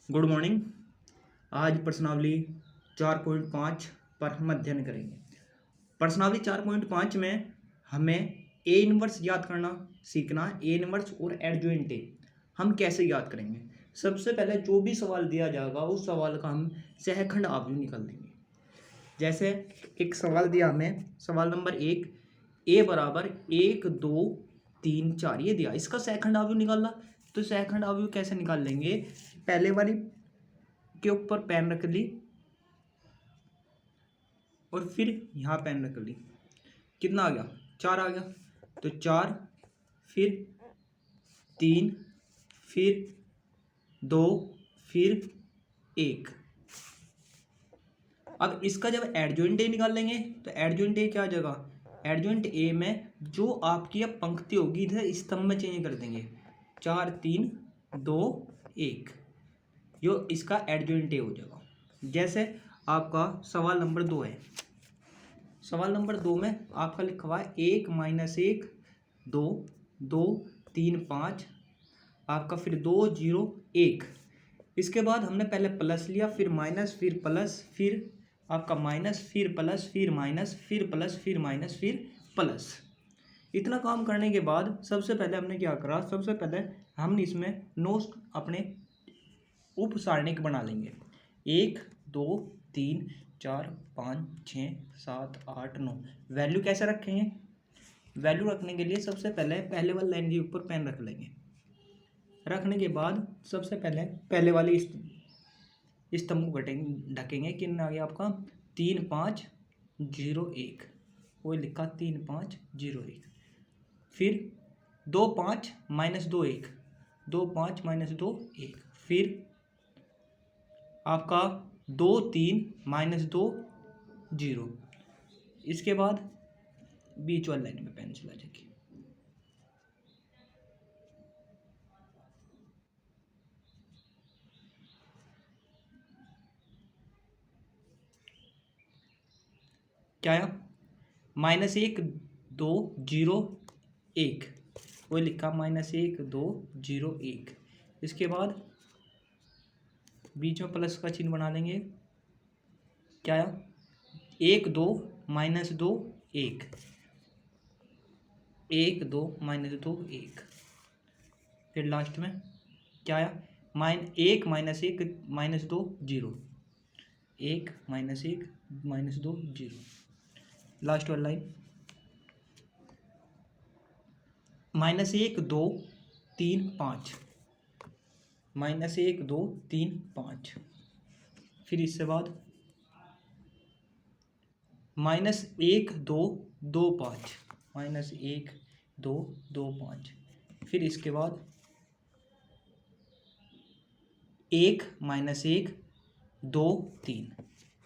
Good morning. आज प्रश्नावली 4.5 पर हम अध्ययन करेंगे। प्रश्नावली 4.5 में हमें ए इनवर्स याद करना सीखना। ए इनवर्स और एडजॉइंट ए हम कैसे याद करेंगे। सबसे पहले जो भी सवाल दिया जाएगा उस सवाल का हम सहखंड अवयव निकाल देंगे। जैसे एक सवाल दिया हमें, सवाल नंबर 1, ए बराबर 1 2 3 4 ये दिया, इसका सहखंड अवयव निकालना। तो सहखंड अवयव कैसे निकाल लेंगे, पहले वाली के ऊपर पेन रख ली और फिर यहाँ पेन रख ली। कितना आ गया, 4 आ गया। तो 4 फिर 3 फिर 2 फिर 1। अब इसका जब एडजॉइंट ए निकाल लेंगे तो एडजॉइंट ए क्या आ जाएगा, एडजॉइंट ए में जो आपकी अब पंक्ति होगी इधर स्तंभ में चेंज कर देंगे। 4 3 2 1 जो इसका एडजॉइंट ए हो जाएगा। जैसे आपका सवाल नंबर 2 है। सवाल नंबर 2 में आपका लिखा हुआ है 1 -1 2 2 3 5 आपका, फिर 2 0 1। इसके बाद हमने पहले प्लस लिया, फिर माइनस, फिर प्लस, फिर आपका माइनस, फिर प्लस, फिर माइनस, फिर प्लस, फिर माइनस, फिर प्लस। इतना काम करने के बाद सबसे पहले हमने क्या करा, सबसे पहले हमने इसमें नोट अपने उप सारणिक बना लेंगे। 1 2 3 4 5 6 7 8 9। वैल्यू कैसे रखेंगे, वैल्यू रखने के लिए सबसे पहले पहले वाली लाइन के ऊपर पेन रख लेंगे। रखने के बाद सबसे पहले वाली स्तंभ को ढकेंगे। कितना आ गया आपका, 3 5 0 1। वो लिखा 3 5 0 1। फिर 2 5 -2 1 2 5 -2 1। फिर आपका 2 3 -2 0। इसके बाद बीच वाली लाइन में पेन चला जाएगी। क्या आया, -1 2 0 1। वो लिखा -1 2 0 1। इसके बाद बीच में प्लस का चिन्ह बना लेंगे। क्या आया, 1 2 -2 1 1 2 -2 1। फिर लास्ट में क्या आया, -1 -2 0 1 -1 -2 0। लास्ट वाला लाइन -1 2 3 5 -1 2 3 5। फिर इससे बाद -1 2 2 5 -1 2 2 5। फिर इसके बाद 1 -1 2 3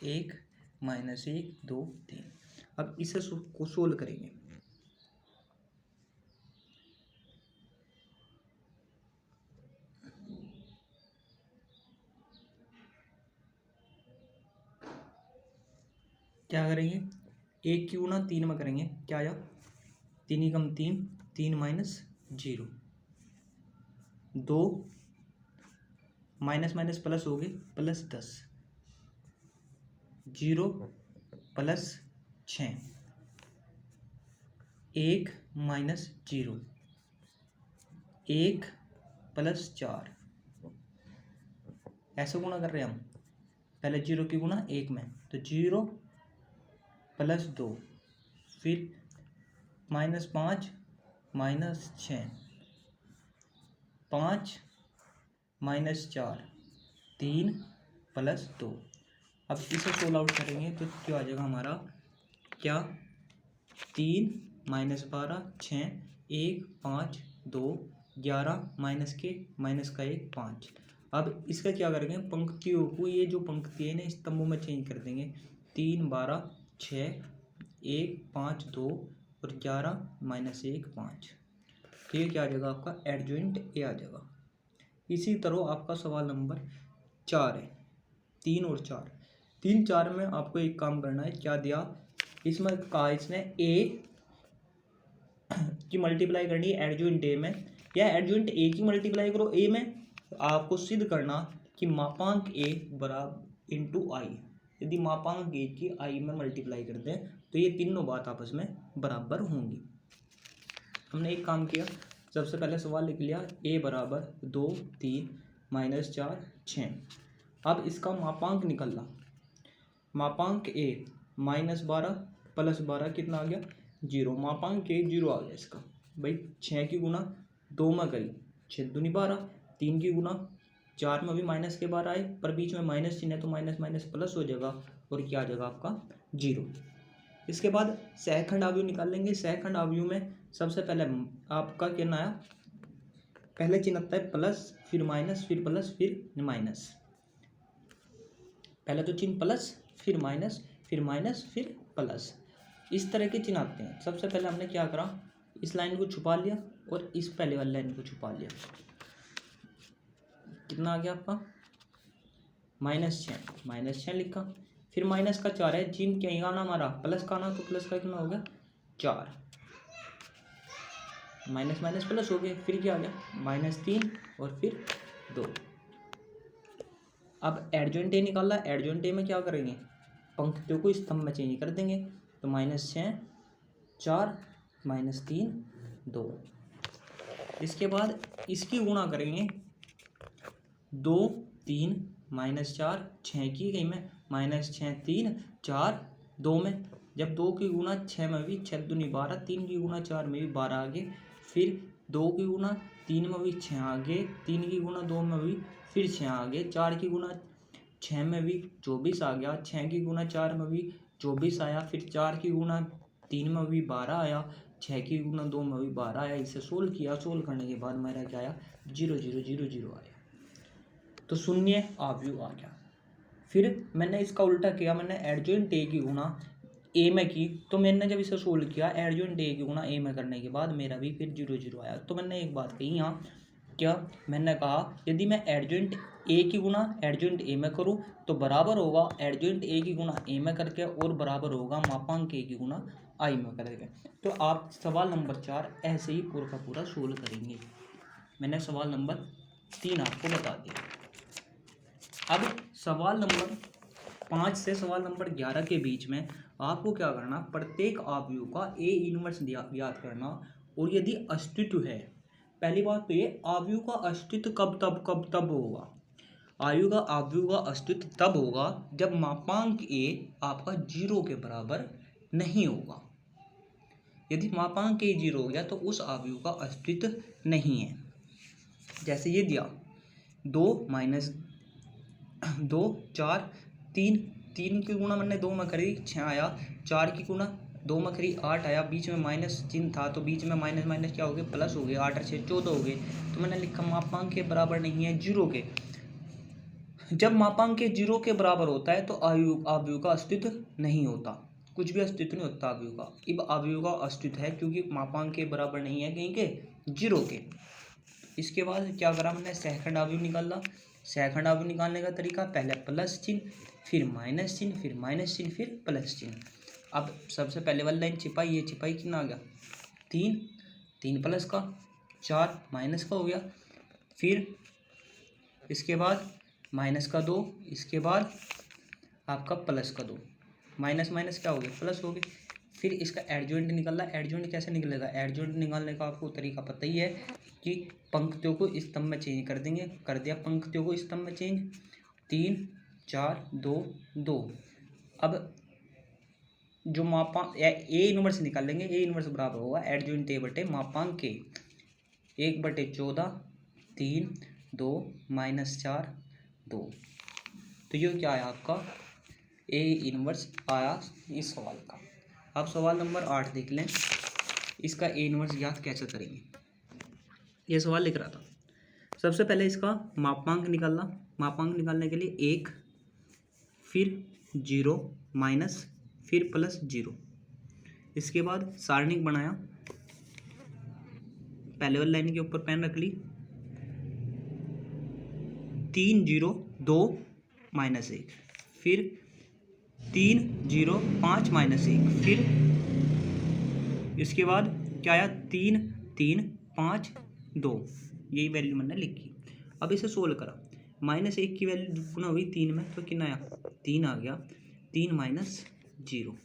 1 -1 2 3। अब इसे को सोल्व करेंगे। क्या करेंगे, 1 की गुणा 3 में करेंगे। क्या आया, 3 कम 3 3 -0 2 माइनस प्लस हो गए +10 0 +6 1 -0 1 +4। ऐसे गुणा कर रहे हैं हम, पहले 0 की गुणा 1 में, तो 0 +2। फिर -5 -6 5 -4 3 +2। अब इसे सोल्व आउट करेंगे तो क्या आ जाएगा हमारा, क्या 3 -12 6 1 5 2 11 -1 5। अब इसका क्या करेंगे, पंक्तियों को, ये जो पंक्ति है ना स्तंभों में चेंज कर देंगे। 3 12 6 1 5 2 और 11 -1 5। तो ये क्या आ जाएगा आपका, एडजॉइंट ए आ जाएगा। इसी तरह आपका सवाल नंबर 4 है। 3 और 4 3 4 में आपको एक काम करना है। क्या दिया, इसमें कहा इसने ए की मल्टीप्लाई करनी है एडजॉइंट ए में, या एडजॉइंट ए की मल्टीप्लाई करो ए में। आपको सिद्ध करना कि मापांक ए बराबर इंटू आई, यदि मापांक ए की आई में मल्टीप्लाई कर दें तो ये तीनों बात आपस में बराबर होंगी। हमने एक काम किया, सबसे पहले सवाल लिख लिया ए बराबर 2 3 -4 6। अब इसका मापांक निकलना, मापांक ए -12 + 12 कितना आ गया 0, मापांक ए 0 आ गया इसका। भाई 6 की गुना 2 में करी 6 दूनी 12, 3 की गुना 4 में भी माइनस के 12 आए, पर बीच में माइनस चिन्ह है तो माइनस माइनस प्लस हो जाएगा और क्या आ जाएगा आपका 0। इसके बाद सहखंड अवयव निकाल लेंगे। सहखंड अवयव में सबसे पहले आपका क्या आया, पहले चिन्ह आता है प्लस, फिर माइनस, फिर प्लस, फिर माइनस। पहले तो चिन्ह प्लस, फिर माइनस, फिर माइनस, फिर प्लस, इस तरह के चिन्ह आते हैं। सबसे पहले हमने क्या करा, इस लाइन को छुपा लिया और इस पहले वाली लाइन को छुपा लिया। कितना आ गया आपका -6 लिखा। फिर माइनस का 4 है, चिन्ह क्या आना हमारा प्लस का आना, तो प्लस का कितना हो गया 4, माइनस माइनस प्लस हो गया। फिर क्या आ गया -3 और फिर 2। अब एडजॉइंट ए निकाला, एडजॉइंट ए में क्या करेंगे, पंक्तियों को स्तंभ में चेंज कर देंगे। तो -6 4 -3 2। इसके बाद इसकी गुणा करेंगे 2 3 -4 6 की गई में -6 3 4 2 में, जब 2 की गुणा 6 में भी 6 दूनी 12, 3 की गुणा 4 में भी 12 आगे, फिर 2 की गुणा 3 में भी 6 आगे, 3 की गुणा 2 में भी फिर 6 आगे, 4 की गुणा 6 में भी 24 आ गया, 6 की गुणा 4 में भी 24 आया, फिर 4 की गुणा 3 में भी 12 आया, 6 की गुणा 2 में भी 12 आया। इसे सोल्व किया, सोल्व करने के बाद मेरा क्या आया 0 0 0 0 आया, तो शून्य अवयव आ गया। फिर मैंने इसका उल्टा किया, मैंने एडजॉइंट ए की गुणा ए में की, तो मैंने जब इसे सोल्व किया एडजॉइंट ए की गुणा ए में करने के बाद मेरा भी फिर 0 0 आया। तो मैंने एक बात कही यहाँ, क्या मैंने कहा, यदि मैं एडजॉइंट ए की गुणा एडजॉइंट ए में करूँ तो बराबर होगा एडजॉइंट ए की गुणा ए में करके, और बराबर होगा मापांक ए की गुणा आई में करके। तो आप सवाल नंबर 4 ऐसे ही पूरा का पूरा सोल्व करेंगे। मैंने सवाल नंबर 3 आपको बता दिया। अब सवाल नंबर 5 से सवाल नंबर 11 के बीच में आपको क्या करना, प्रत्येक अवयव का ए इनवर्स याद करना, और यदि अस्तित्व है, पहली बात तो ये अवयव का अस्तित्व कब तब होगा, अवयव का अस्तित्व तब होगा जब मापांक ए आपका 0 के बराबर नहीं होगा। यदि मापांक ए 0 हो गया तो उस अवयव का अस्तित्व नहीं है। जैसे ये दिया 2 -2 4 3, 3 की गुणा मैंने 2 में करी 6 आया, 4 की गुणा 2 में करी 8 आया, बीच में माइनस चिन्ह था तो बीच में माइनस माइनस क्या हो गया प्लस हो गया, 8 और 6 14 हो गए। तो मैंने लिखा मापांक के बराबर नहीं है 0 के। जब मापांक के 0 के बराबर होता है तो अवयव का अस्तित्व नहीं होता, कुछ भी अस्तित्व नहीं होता अवयव का। अब अवयव का अस्तित्व है क्योंकि मापांक के बराबर नहीं है कहीं के 0 के। इसके बाद क्या करा मैंने, सहखंड अवयव निकाला। सहखंड अवयव निकालने का तरीका, पहले प्लस चिन्ह, फिर माइनस चिन्ह, फिर माइनस चिन्ह, फिर प्लस चिन्ह। अब सबसे पहले वाली लाइन छिपाई, ये छिपाई कितना आ गया 3, 3 प्लस का 4 माइनस का हो गया, फिर इसके बाद माइनस का 2, इसके बाद आपका प्लस का 2, माइनस माइनस क्या हो गया प्लस हो गया। फिर इसका एडजॉइंट निकालना। एडजॉइंट कैसे निकलेगा, एडजॉइंट निकालने का आपको तरीका पता ही है कि पंक्तियों को स्तंभ में चेंज कर देंगे। कर दिया पंक्तियों को स्तंभ में चेंज, 3 4 2 2। अब जो मापांक ए इनवर्स निकालेंगे, ए इनवर्स बराबर होगा एडजॉइंट ए बटे मापांक के 1/14 3 2 -4 2। तो ये क्या आया आपका ए इनवर्स आया इस सवाल का। अब सवाल नंबर 8 देख लें, इसका ए इनवर्स ज्ञात कैसे करेंगे। ये सवाल लिख रहा था, सबसे पहले इसका मापांक निकालना। मापांक निकालने के लिए 1, फिर 0 माइनस, फिर प्लस 0। इसके बाद सारणिक बनाया, पहले वाली लाइन के ऊपर पेन रख ली, 3 0 2 -1, फिर 3 0 5 -1, फिर इसके बाद क्या आया 3 3 5 2। यही वैल्यू मैंने लिखी। अब इसे सोल्व करा, -1 की वैल्यू गुना हुई 3 में तो कितना आया, 3 आ गया। 3 माइनस 0,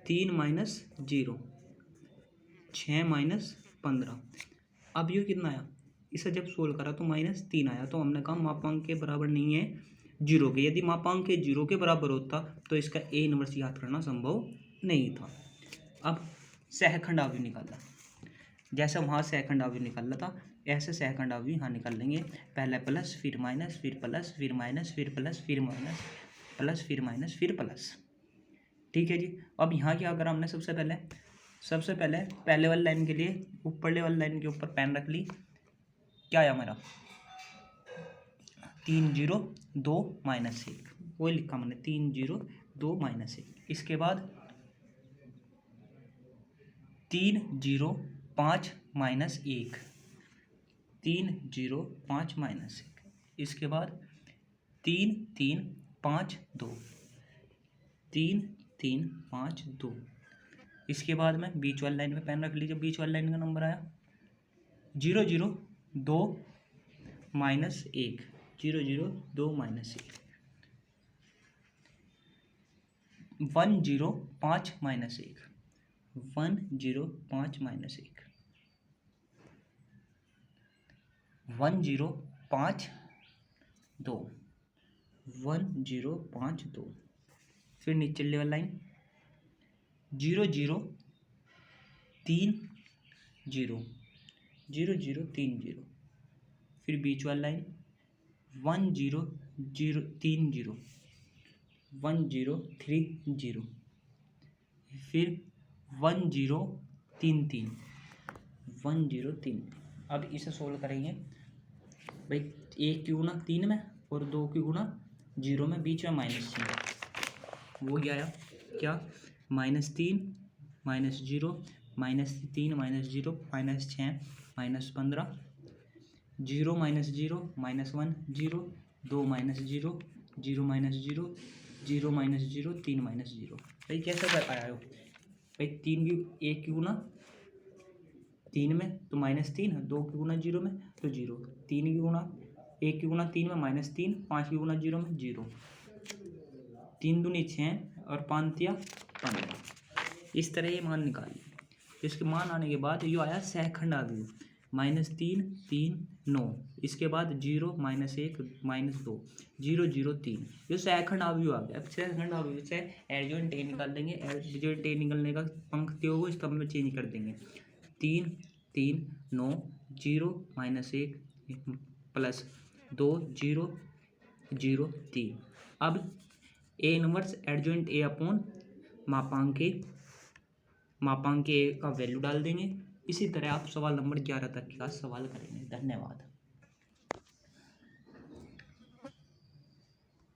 3 माइनस 0, 6 माइनस 15। अब ये कितना आया, इसे जब सोल्व करा तो -3 आया। तो हमने कहा मापांक के बराबर नहीं है जीरो के। यदि मापांक के जीरो के बराबर होता तो इसका ए इनवर्स याद करना संभव नहीं था। अब सहखंड अवयव निकाला, जैसे वहाँ सहखंड अवयव निकाला था ऐसे सहखंड अवयव यहाँ निकाल लेंगे। पहले प्लस, फिर माइनस, फिर प्लस, फिर माइनस, फिर प्लस, फिर माइनस, प्लस, फिर माइनस, फिर प्लस। ठीक है जी। अब यहाँ क्या अगर हमने सबसे पहले पहले वाली लाइन के लिए ऊपरले वाली लाइन के ऊपर पेन रख ली, क्या आया हमारा 3 0 2 -1, वही लिखा मैंने 3 0 2 -1। इसके बाद 3 0 5 -1, 3 0 5 -1। इसके बाद 3 3 5 2, 3 3 5 2। इसके बाद में बीच वाली लाइन में पेन रख लीजिए। बीच वाली लाइन का नंबर आया 0 0 2 -1, 0 0 2 -1, 1 0 5 -1, 1 0 5 -1, 1 0 5 2, 1 0 5 2। फिर नीचे वाली लाइन 0 0 3 0, 0 0 3 0। फिर बीच वाली लाइन 1 0 0 3 0, 1 0 3 0। फिर 1 0 3 3, 1 0 3। अब इसे सोल्व करेंगे भाई, 1 की गुना 3 में और 2 की गुना 0 में, बीच में माइनस चिन्ह। वो क्या आया, क्या -3 -0 -3 -0 -6 -15, 0 -0 -1 0, 2 -0 0 -0 0 -0 3 -0। भाई कैसे कर आया हो भाई, 1 की गुना 3 में तो -3, 2 की गुना 0 में तो 0, 3 की गुना 1 की गुना 3 में -3, 5 की गुना 0 में 0, 3 दूनी 6 और 5 तिया 15। इस तरह ये मान निकालिए। इसके मान आने के बाद ये आया सहखंड अवयव -3 3 9। इसके बाद 0 -1 -2 0 0 3। ये सहखंड अवयव आ गया। अब सहखंड अवयव से एडजॉइंट ए निकाल देंगे। एडजॉइंट ए निकलने का पंक्तियों को स्तंभ में चेंज कर देंगे। 3 3 9 0 -1 प्लस 2 0 0 3। अब A inverse adjoint A upon मापांक ए का वैल्यू डाल देंगे। इसी तरह आप सवाल नंबर 11 तक का सवाल करेंगे। धन्यवाद।